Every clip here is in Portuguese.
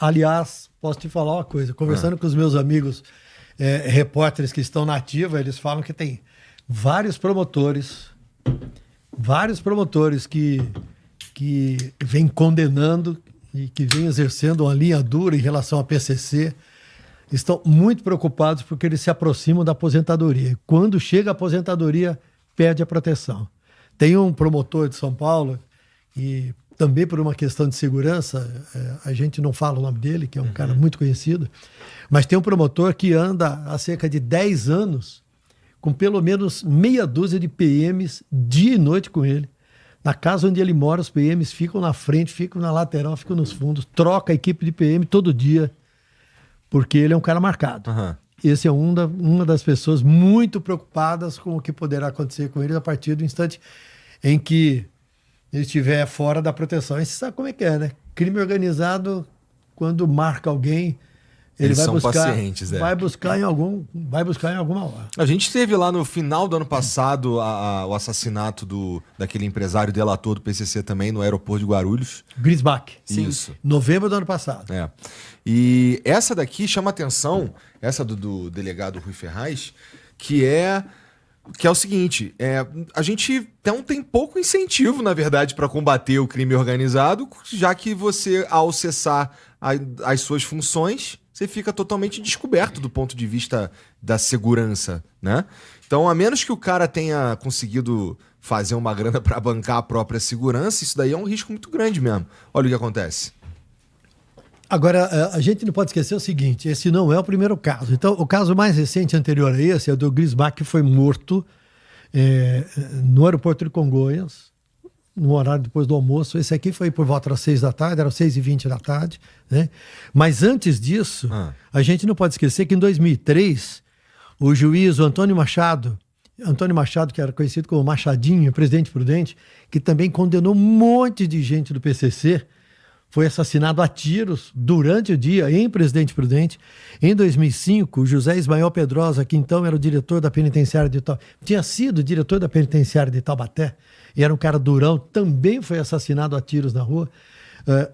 Aliás, posso te falar uma coisa. Conversando com os meus amigos repórteres que estão na ativa, eles falam que tem vários promotores que vêm condenando e que vêm exercendo uma linha dura em relação à PCC. Estão muito preocupados porque eles se aproximam da aposentadoria. E quando chega a aposentadoria, perde a proteção. Tem um promotor de São Paulo, e também por uma questão de segurança, a gente não fala o nome dele, que é um cara muito conhecido, mas tem um promotor que anda há cerca de 10 anos com pelo menos meia dúzia de PMs dia e noite com ele. Na casa onde ele mora, os PMs ficam na frente, ficam na lateral, ficam nos fundos, troca a equipe de PM todo dia, porque ele é um cara marcado. Esse é uma das pessoas muito preocupadas com o que poderá acontecer com ele a partir do instante em que ele estiver fora da proteção. E você sabe como é que é, né? Crime organizado, quando marca alguém, ele vai são buscar, pacientes, vai buscar em alguma hora. A gente teve lá no final do ano passado o assassinato daquele empresário delator do PCC também no aeroporto de Guarulhos. Griesbach. Isso. Novembro do ano passado. E essa daqui chama atenção, essa do delegado Rui Ferraz, que é o seguinte, a gente tem pouco incentivo, na verdade, para combater o crime organizado, já que você, ao cessar as suas funções, você fica totalmente descoberto do ponto de vista da segurança, né? Então, a menos que o cara tenha conseguido fazer uma grana para bancar a própria segurança, isso daí é um risco muito grande mesmo. Olha o que acontece. Agora, a gente não pode esquecer o seguinte, esse não é o primeiro caso. Então, o caso mais recente anterior a esse é o do Griesbach, que foi morto no aeroporto de Congonhas, no horário depois do almoço. Esse aqui foi por volta das 6 da tarde, era 6h20 da tarde, né? Mas antes disso, a gente não pode esquecer que em 2003, o juiz Antônio Machado, que era conhecido como Machadinho, presidente prudente, que também condenou um monte de gente do PCC, foi assassinado a tiros durante o dia em Presidente Prudente. Em 2005, o José Ismael Pedrosa, que então era o diretor da penitenciária de Taubaté, tinha sido diretor da penitenciária de Taubaté, e era um cara durão, também foi assassinado a tiros na rua.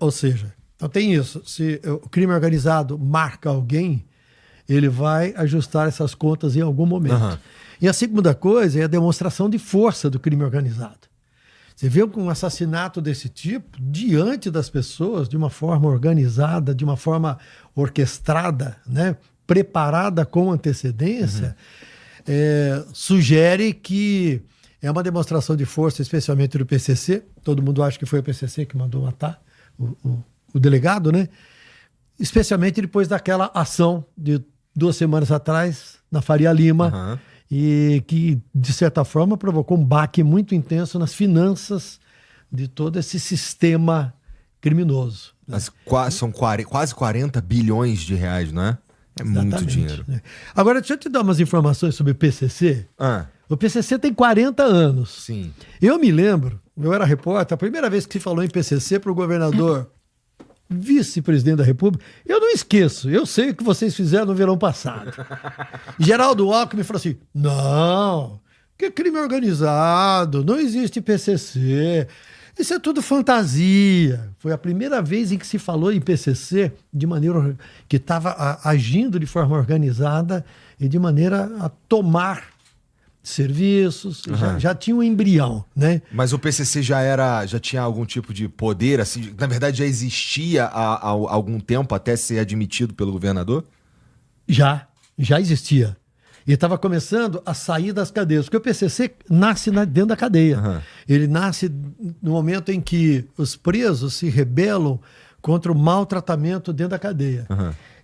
Ou seja, então tem isso. Se o crime organizado marca alguém, ele vai ajustar essas contas em algum momento. E a segunda coisa é a demonstração de força do crime organizado. Você vê um assassinato desse tipo diante das pessoas, de uma forma organizada, de uma forma orquestrada, né? Preparada com antecedência, sugere que é uma demonstração de força, especialmente do PCC. Todo mundo acha que foi o PCC que mandou matar o delegado, né? Especialmente depois daquela ação de 2 semanas atrás, na Faria Lima, e que, de certa forma, provocou um baque muito intenso nas finanças de todo esse sistema criminoso. São quase 40 bilhões de reais, não é? É muito dinheiro. Agora, deixa eu te dar umas informações sobre o PCC. O PCC tem 40 anos. Sim. Eu me lembro, eu era repórter, a primeira vez que se falou em PCC para o governador vice-presidente da República, eu não esqueço, eu sei o que vocês fizeram no verão passado. Geraldo Alckmin falou assim, não, que crime organizado, não existe PCC, isso é tudo fantasia. Foi a primeira vez em que se falou em PCC de maneira que estava agindo de forma organizada e de maneira a tomar serviços, já tinha um embrião, né? Mas o PCC já tinha algum tipo de poder, assim, na verdade já existia há algum tempo até ser admitido pelo governador? Já existia. E estava começando a sair das cadeias, porque o PCC nasce dentro da cadeia. Ele nasce no momento em que os presos se rebelam contra o maltratamento dentro da cadeia.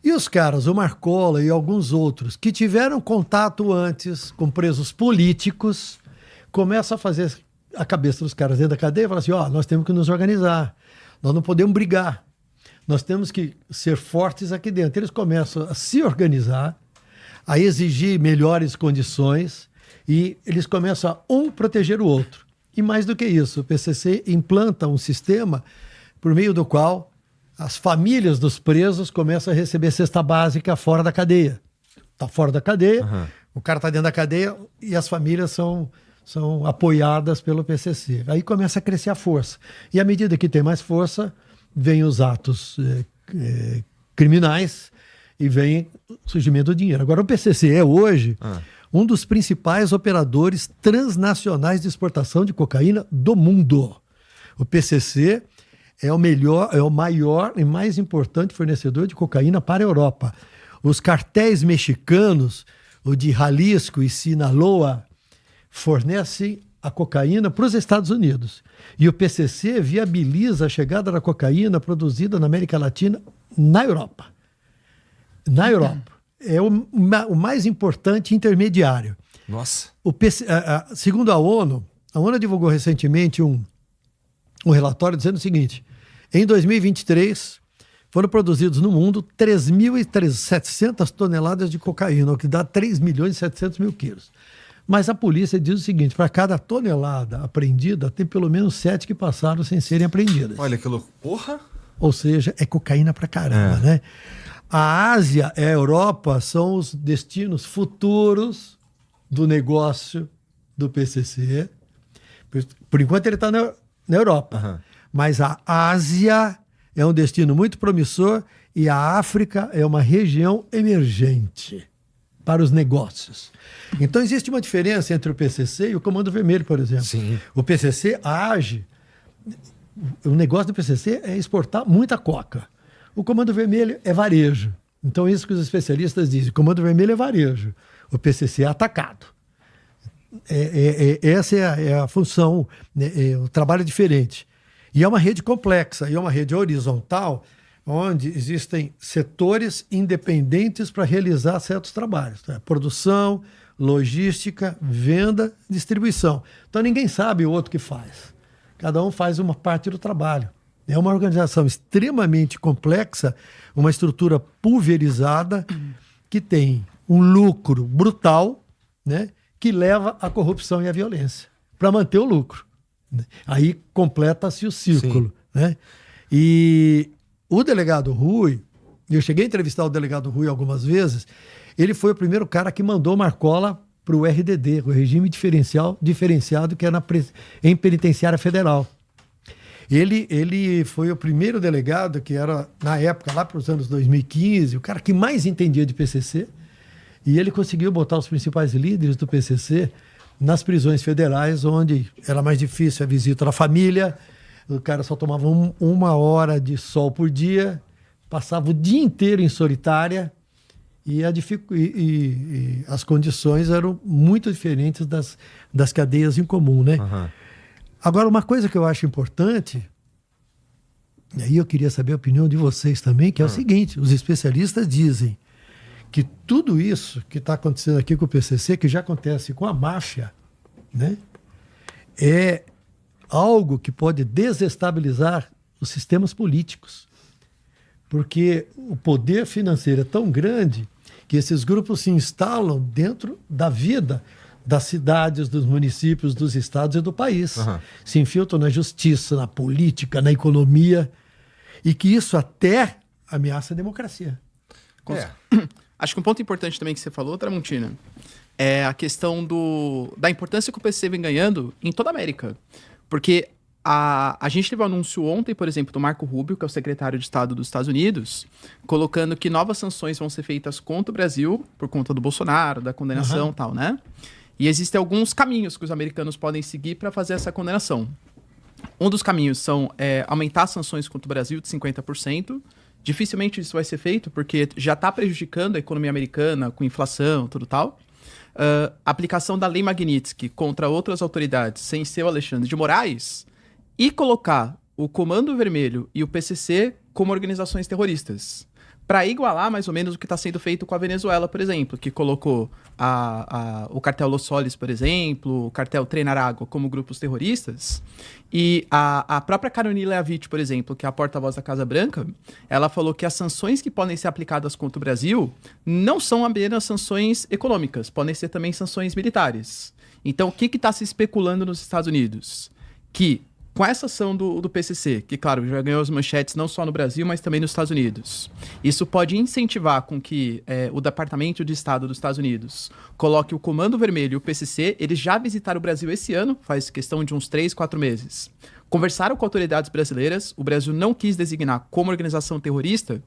E os caras, o Marcola e alguns outros, que tiveram contato antes com presos políticos, começam a fazer a cabeça dos caras dentro da cadeia e falam assim, nós temos que nos organizar, nós não podemos brigar, nós temos que ser fortes aqui dentro. Eles começam a se organizar, a exigir melhores condições e eles começam a proteger o outro. E mais do que isso, o PCC implanta um sistema por meio do qual as famílias dos presos começam a receber cesta básica fora da cadeia. Está fora da cadeia, o cara está dentro da cadeia e as famílias são apoiadas pelo PCC. Aí começa a crescer a força. E à medida que tem mais força, vêm os atos criminais e vem o surgimento do dinheiro. Agora, o PCC é hoje um dos principais operadores transnacionais de exportação de cocaína do mundo. O PCC é o maior e mais importante fornecedor de cocaína para a Europa. Os cartéis mexicanos, o de Jalisco e Sinaloa, fornecem a cocaína para os Estados Unidos. E o PCC viabiliza a chegada da cocaína produzida na América Latina na Europa. Na Europa. É o mais importante intermediário. Nossa. Segundo a ONU divulgou recentemente um relatório dizendo o seguinte: em 2023, foram produzidos no mundo 3.700 toneladas de cocaína, o que dá 3.700.000 quilos. Mas a polícia diz o seguinte: para cada tonelada apreendida, tem pelo menos 7 que passaram sem serem apreendidas. Olha que louco. Porra! Ou seja, é cocaína pra caramba, né? A Ásia e a Europa são os destinos futuros do negócio do PCC. Por enquanto ele está na Europa. Mas a Ásia é um destino muito promissor e a África é uma região emergente para os negócios. Então existe uma diferença entre o PCC e o Comando Vermelho, por exemplo. Sim. O PCC age... O negócio do PCC é exportar muita coca. O Comando Vermelho é varejo. Então, isso que os especialistas dizem. O Comando Vermelho é varejo. O PCC é atacado. Essa é a função, o trabalho é diferente. E é uma rede complexa, e é uma rede horizontal, onde existem setores independentes para realizar certos trabalhos. Produção, logística, venda, distribuição. Então, ninguém sabe o outro que faz. Cada um faz uma parte do trabalho. É uma organização extremamente complexa, uma estrutura pulverizada, que tem um lucro brutal, né, que leva à corrupção e à violência, para manter o lucro. Aí completa-se o círculo. Né? E o delegado Rui, eu cheguei a entrevistar o delegado Rui algumas vezes, ele foi o primeiro cara que mandou Marcola para o RDD, o regime diferenciado que é em penitenciária federal. Ele foi o primeiro delegado que era, na época, lá para os anos 2015, o cara que mais entendia de PCC, e ele conseguiu botar os principais líderes do PCC nas prisões federais, onde era mais difícil a visita da família, o cara só tomava 1 hora de sol por dia, passava o dia inteiro em solitária, e as condições eram muito diferentes das cadeias em comum, né? Agora, uma coisa que eu acho importante, e aí eu queria saber a opinião de vocês também, que é o seguinte: os especialistas dizem que tudo isso que está acontecendo aqui com o PCC, que já acontece com a máfia, né, é algo que pode desestabilizar os sistemas políticos. Porque o poder financeiro é tão grande que esses grupos se instalam dentro da vida das cidades, dos municípios, dos estados e do país. Se infiltram na justiça, na política, na economia, e que isso até ameaça a democracia. Acho que um ponto importante também que você falou, Tramontina, é a questão da importância que o PCC vem ganhando em toda a América. Porque a gente teve um anúncio ontem, por exemplo, do Marco Rubio, que é o secretário de Estado dos Estados Unidos, colocando que novas sanções vão ser feitas contra o Brasil, por conta do Bolsonaro, da condenação e tal, né? E existem alguns caminhos que os americanos podem seguir para fazer essa condenação. Um dos caminhos são aumentar as sanções contra o Brasil de 50%. Dificilmente isso vai ser feito, porque já está prejudicando a economia americana com inflação, tudo tal. Aplicação da Lei Magnitsky contra outras autoridades, sem ser o Alexandre de Moraes, e colocar o Comando Vermelho e o PCC como organizações terroristas, para igualar mais ou menos o que está sendo feito com a Venezuela, por exemplo, que colocou o cartel Los Soles, por exemplo, o cartel Tren Aragua como grupos terroristas. E a própria Carolina Leavitt, por exemplo, que é a porta-voz da Casa Branca, ela falou que as sanções que podem ser aplicadas contra o Brasil não são apenas sanções econômicas, podem ser também sanções militares. Então, o que está se especulando nos Estados Unidos? Que com essa ação do PCC, que, claro, já ganhou as manchetes não só no Brasil, mas também nos Estados Unidos, isso pode incentivar com que o Departamento de Estado dos Estados Unidos coloque o Comando Vermelho e o PCC. Eles já visitaram o Brasil esse ano, faz questão de uns 3, 4 meses. Conversaram com autoridades brasileiras, o Brasil não quis designar como organização terrorista,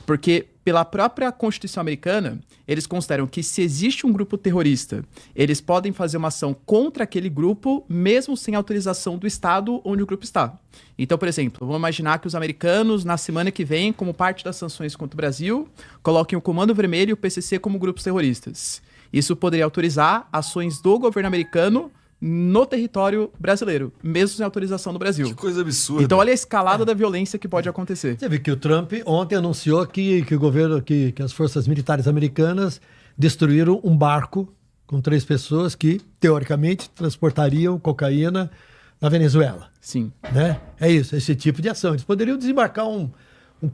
Porque, pela própria Constituição americana, eles consideram que se existe um grupo terrorista, eles podem fazer uma ação contra aquele grupo, mesmo sem autorização do Estado onde o grupo está. Então, por exemplo, vamos imaginar que os americanos, na semana que vem, como parte das sanções contra o Brasil, coloquem o Comando Vermelho e o PCC como grupos terroristas. Isso poderia autorizar ações do governo americano no território brasileiro, mesmo sem autorização do Brasil. Que coisa absurda. Então olha a escalada da violência que pode acontecer. Você viu que o Trump ontem anunciou que o governo, que as forças militares americanas destruíram um barco com 3 pessoas que, teoricamente, transportariam cocaína na Venezuela. Sim. Né? É isso, esse tipo de ação. Eles poderiam desembarcar um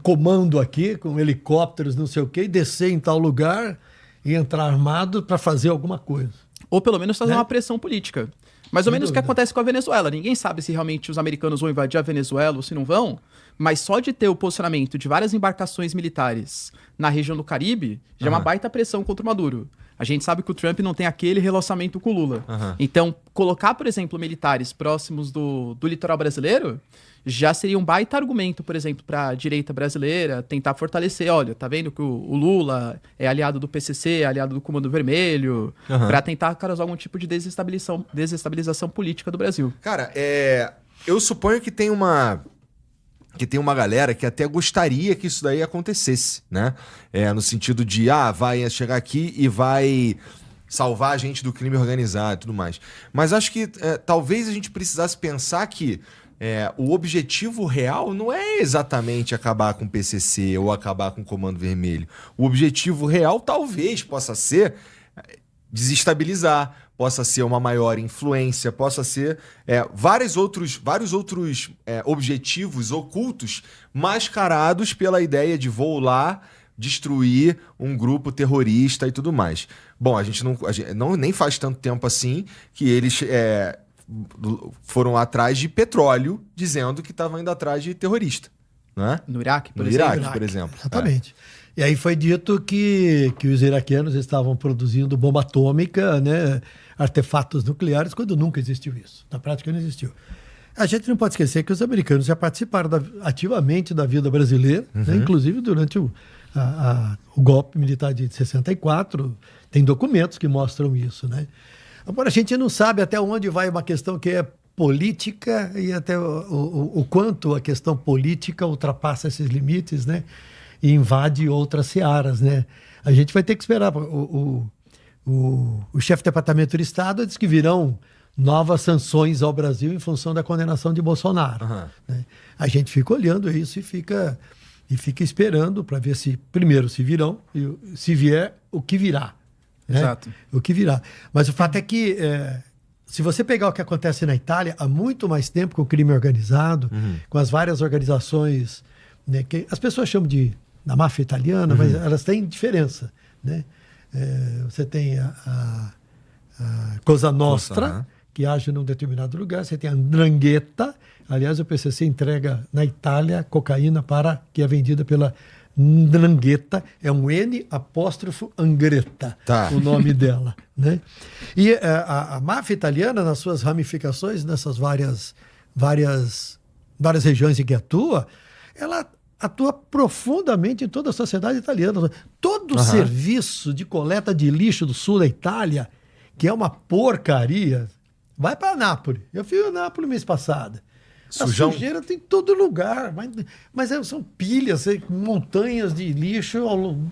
comando aqui, com helicópteros, não sei o quê, e descer em tal lugar e entrar armado para fazer alguma coisa. Ou pelo menos fazer Né? uma pressão política. Mais ou Sem menos o que dúvida. acontece com a Venezuela. Ninguém sabe se realmente os americanos vão invadir a Venezuela ou se não vão, mas só de ter o posicionamento de várias embarcações militares na região do Caribe já é uma baita pressão contra o Maduro. A gente sabe que o Trump não tem aquele relacionamento com o Lula. Então, colocar, por exemplo, militares próximos do litoral brasileiro já seria um baita argumento, por exemplo, para a direita brasileira tentar fortalecer. Olha, tá vendo que o Lula é aliado do PCC, é aliado do Comando Vermelho, para tentar causar algum tipo de desestabilização política do Brasil. Cara, eu suponho que tem uma galera que até gostaria que isso daí acontecesse, né? No sentido de, vai chegar aqui e vai salvar a gente do crime organizado e tudo mais. Mas acho que talvez a gente precisasse pensar que o objetivo real não é exatamente acabar com o PCC ou acabar com o Comando Vermelho. O objetivo real talvez possa ser desestabilizar, possa ser uma maior influência, possa ser vários outros objetivos ocultos mascarados pela ideia de vou lá destruir um grupo terrorista e tudo mais. Bom, a gente nem faz tanto tempo assim que eles foram atrás de petróleo dizendo que estavam indo atrás de terrorista. Né? No Iraque, por No exemplo. Iraque, por exemplo. Exatamente. E aí foi dito que os iraquianos estavam produzindo bomba atômica, né, artefatos nucleares, quando nunca existiu isso. Na prática não existiu. A gente não pode esquecer que os americanos já participaram ativamente da vida brasileira, né, inclusive durante o golpe militar de 64, tem documentos que mostram isso. Né? Agora, a gente não sabe até onde vai uma questão que é política e até o quanto a questão política ultrapassa esses limites, né? E invade outras searas, né? A gente vai ter que esperar. O chefe do Departamento de Estado diz que virão novas sanções ao Brasil em função da condenação de Bolsonaro. Né? A gente fica olhando isso e fica esperando para ver se, primeiro, se virão, e se vier, o que virá. Né? Exato. O que virá. Mas o fato é que, se você pegar o que acontece na Itália, há muito mais tempo com o crime organizado, com as várias organizações, né, que as pessoas chamam da máfia italiana, mas elas têm diferença. Né? Você tem a Cosa Nostra, que age num determinado lugar, você tem a 'Ndrangheta, aliás, o PCC entrega na Itália cocaína que é vendida pela 'Ndrangheta, é um N''Angretta, o nome dela. Né? E a máfia italiana, nas suas ramificações, nessas várias regiões em que atua, ela atua profundamente em toda a sociedade italiana. Todo o serviço de coleta de lixo do sul da Itália, que é uma porcaria, vai para Nápoles. Eu fui a Nápoles mês passado. Sujão. A sujeira tem em todo lugar, mas são pilhas, montanhas de lixo.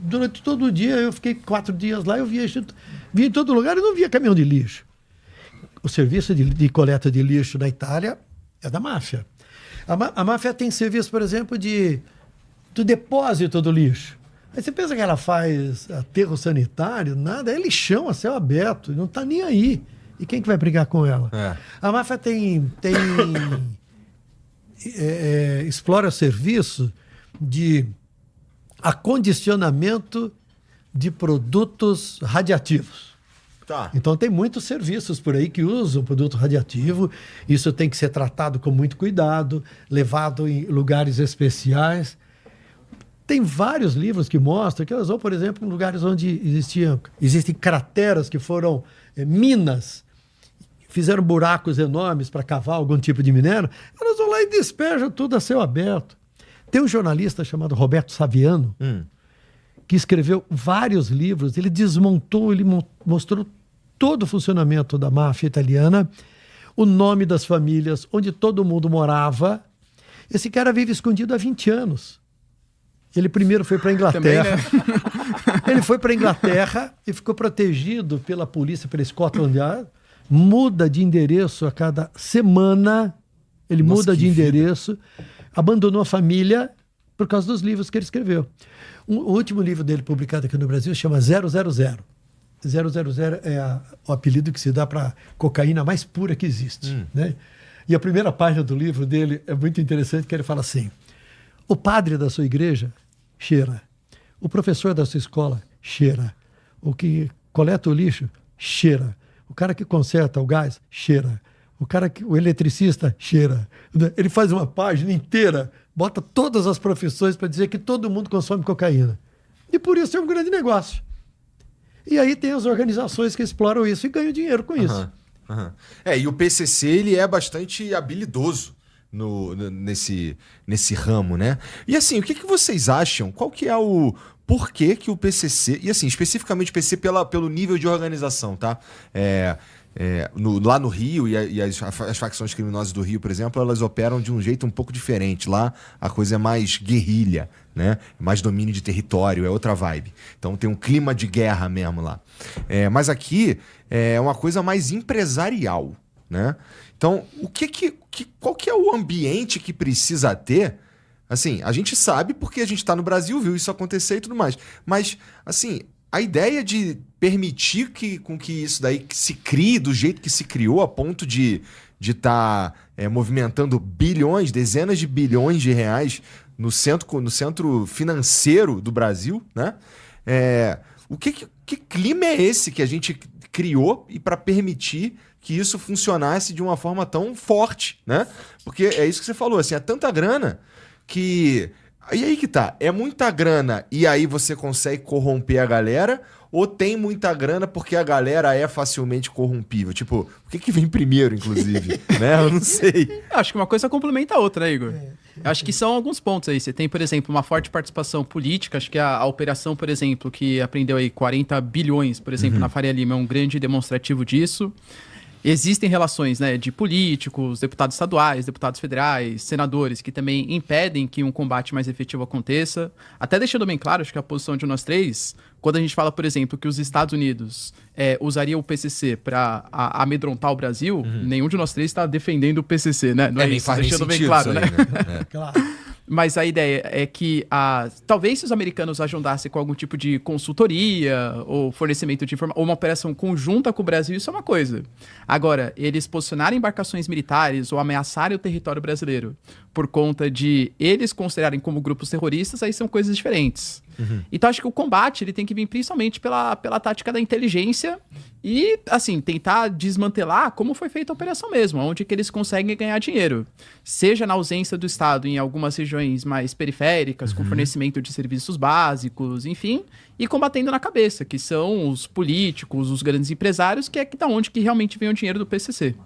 Durante todo o dia, eu fiquei 4 dias lá, eu via em todo lugar e não via caminhão de lixo. O serviço de coleta de lixo na Itália é da máfia. A máfia tem serviço, por exemplo, do depósito do lixo. Aí você pensa que ela faz aterro sanitário, nada, é lixão a céu aberto, não está nem aí. E quem que vai brigar com ela? A máfia explora serviço de acondicionamento de produtos radiativos. Então tem muitos serviços por aí que usam produto radioativo. Isso tem que ser tratado com muito cuidado, levado em lugares especiais. Tem vários livros que mostram que elas vão, por exemplo, em lugares onde existem crateras que foram minas, fizeram buracos enormes para cavar algum tipo de minério, elas vão lá e despejam tudo a céu aberto. Tem um jornalista chamado Roberto Saviano, que escreveu vários livros. Ele desmontou, ele mostrou todo o funcionamento da máfia italiana, o nome das famílias, onde todo mundo morava. Esse cara vive escondido há 20 anos. Ele primeiro foi para a Inglaterra. Também, né? Ele foi para a Inglaterra e ficou protegido pela polícia, pela Scotland Yard. Muda de endereço a cada semana. Ele muda de endereço. Abandonou a família por causa dos livros que ele escreveu. O último livro dele publicado aqui no Brasil chama 000. 000 é o apelido que se dá para a cocaína mais pura que existe. Né? E a primeira página do livro dele é muito interessante, que ele fala assim: o padre da sua igreja cheira, o professor da sua escola cheira, o que coleta o lixo cheira, o cara que conserta o gás cheira, o eletricista cheira. Ele faz uma página inteira, bota todas as profissões para dizer que todo mundo consome cocaína. E por isso é um grande negócio. E aí tem as organizações que exploram isso e ganham dinheiro com isso. E o PCC ele é bastante habilidoso nesse ramo, né? E assim, o que vocês acham? Qual que é o porquê que o PCC... E assim, especificamente o PCC pelo nível de organização, tá? Lá no Rio, e as facções criminosas do Rio, por exemplo, elas operam de um jeito um pouco diferente. Lá a coisa é mais guerrilha, né? Mais domínio de território, é outra vibe. Então tem um clima de guerra mesmo lá. Mas aqui é uma coisa mais empresarial, né? Então, qual que é o ambiente que precisa ter? Assim, a gente sabe porque a gente está no Brasil, viu isso acontecer e tudo mais. Mas, assim, a ideia de permitir com que isso daí se crie do jeito que se criou, a ponto de estar movimentando bilhões, dezenas de bilhões de reais no centro financeiro do Brasil, né? Que clima é esse que a gente criou e para permitir que isso funcionasse de uma forma tão forte, né? Porque é isso que você falou, assim, é tanta grana que... E aí que tá, é muita grana e aí você consegue corromper a galera, ou tem muita grana porque a galera é facilmente corrompível? Tipo, o que vem primeiro, inclusive? Né? Eu não sei. Acho que uma coisa complementa a outra, né, Igor? Acho que são alguns pontos aí. Você tem, por exemplo, uma forte participação política. Acho que a operação, por exemplo, que apreendeu aí 40 bilhões, por exemplo, na Faria Lima, é um grande demonstrativo disso. Existem relações, né, de políticos, deputados estaduais, deputados federais, senadores, que também impedem que um combate mais efetivo aconteça. Até deixando bem claro, acho que a posição de nós três, quando a gente fala, por exemplo, que os Estados Unidos usaria o PCC para amedrontar o Brasil, nenhum de nós três está defendendo o PCC, né? Não é isso, deixando bem claro, né? Claro. Mas a ideia é que talvez se os americanos ajudassem com algum tipo de consultoria ou fornecimento de informação, ou uma operação conjunta com o Brasil, isso é uma coisa. Agora, eles posicionarem embarcações militares ou ameaçarem o território brasileiro por conta de eles considerarem como grupos terroristas, aí são coisas diferentes. Então, acho que o combate ele tem que vir principalmente pela tática da inteligência e, assim, tentar desmantelar como foi feita a operação mesmo, onde que eles conseguem ganhar dinheiro. Seja na ausência do Estado em algumas regiões mais periféricas, com fornecimento de serviços básicos, enfim, e combatendo na cabeça, que são os políticos, os grandes empresários, que é da onde que realmente vem o dinheiro do PCC.